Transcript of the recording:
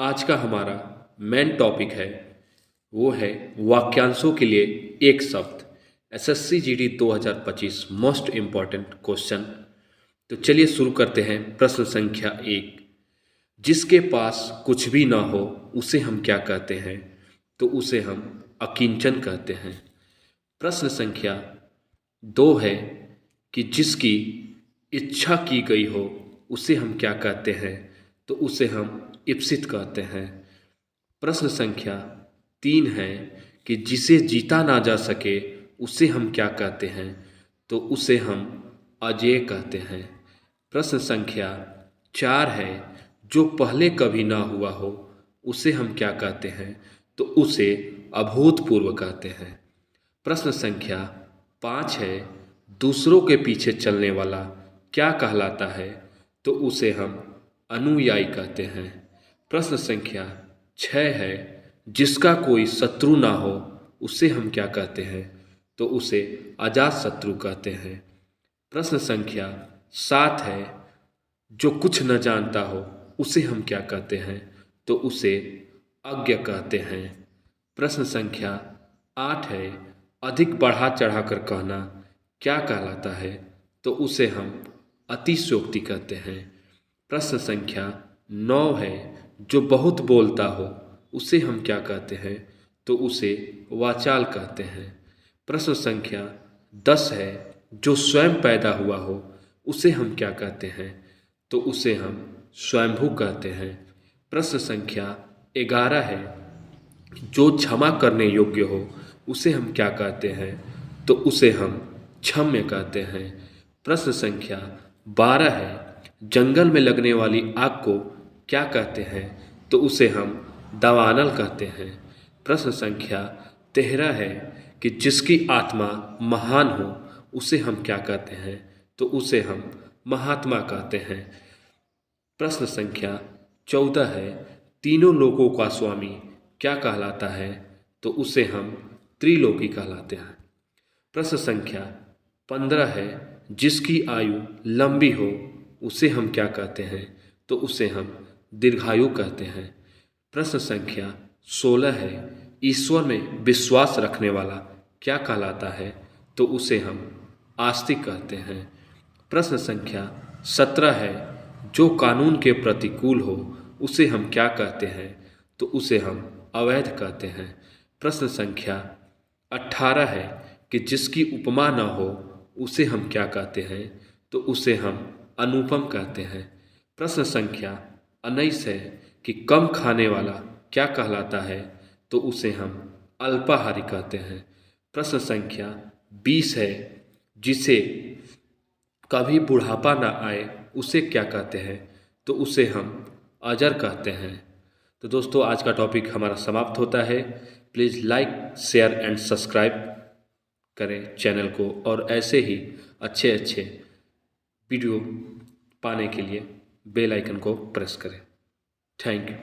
आज का हमारा मेन टॉपिक है वो है वाक्यांशों के लिए एक शब्द। SSC GD 2025 most important question. तो चलिए शुरू करते हैं। प्रश्न संख्या 1, जिसके पास कुछ भी ना हो उसे हम क्या कहते हैं? तो उसे हम अकिंचन कहते हैं। प्रश्न संख्या 2 है कि जिसकी इच्छा की गई हो उसे हम क्या कहते हैं? तो उसे हम इप्सित कहते हैं। प्रश्न संख्या 3 है कि जिसे जीता ना जा सके उसे हम क्या कहते हैं? तो उसे हम अजेय कहते हैं। प्रश्न संख्या 4 है जो पहले कभी ना हुआ हो उसे हम क्या कहते हैं? तो उसे अभूतपूर्व कहते हैं। प्रश्न संख्या 5 है दूसरों के पीछे चलने वाला क्या कहलाता है? तो उसे हम अनुयायी कहते हैं। प्रश्न संख्या 6 है जिसका कोई शत्रु ना हो उसे हम क्या कहते हैं? तो उसे अजात शत्रु कहते हैं। प्रश्न संख्या 7 है जो कुछ न जानता हो उसे हम क्या कहते हैं? तो उसे अज्ञ कहते हैं। प्रश्न संख्या 8 है अधिक बढ़ा चढ़ाकर कहना क्या कहलाता है? तो उसे हम अतिशयोक्ति कहते हैं। प्रश्न संख्या 9 है जो बहुत बोलता हो उसे हम क्या कहते हैं? तो उसे वाचाल कहते हैं। प्रश्न संख्या 10 है जो स्वयं पैदा हुआ हो उसे हम क्या कहते हैं? तो उसे हम स्वयंभू कहते हैं। प्रश्न संख्या 11 है जो क्षमा करने योग्य हो उसे हम क्या कहते हैं? तो उसे हम क्षम्य कहते हैं। प्रश्न संख्या 12 है जंगल में लगने वाली आग को क्या कहते हैं? तो उसे हम दावानल कहते हैं। प्रश्न संख्या 13 है कि जिसकी आत्मा महान हो उसे हम क्या कहते हैं? तो उसे हम महात्मा कहते हैं। प्रश्न संख्या 14 है तीनों लोकों का स्वामी क्या कहलाता है? तो उसे हम त्रिलोकी कहलाते हैं। प्रश्न संख्या 15 है जिसकी आयु लंबी हो उसे हम क्या कहते हैं? तो उसे हम दीर्घायु कहते हैं। प्रश्न संख्या 16 है ईश्वर में विश्वास रखने वाला क्या कहलाता है? तो उसे हम आस्तिक कहते हैं। प्रश्न संख्या 17 है जो कानून के प्रतिकूल हो उसे हम क्या कहते हैं? तो उसे हम अवैध कहते हैं। प्रश्न संख्या 18 है कि जिसकी उपमा न हो उसे हम क्या कहते हैं? तो उसे हम अनुपम कहते हैं। प्रश्न संख्या 19 है कि कम खाने वाला क्या कहलाता है? तो उसे हम अल्पाहारी कहते हैं। प्रश्न संख्या 20 है जिसे कभी बुढ़ापा ना आए उसे क्या कहते हैं? तो उसे हम अजर कहते हैं। तो दोस्तों आज का टॉपिक हमारा समाप्त होता है। Please like share and subscribe करें चैनल को और ऐसे ही अच्छे अच्छे वीडियो पाने के लिए बेल आइकन को प्रेस करें। Thank you.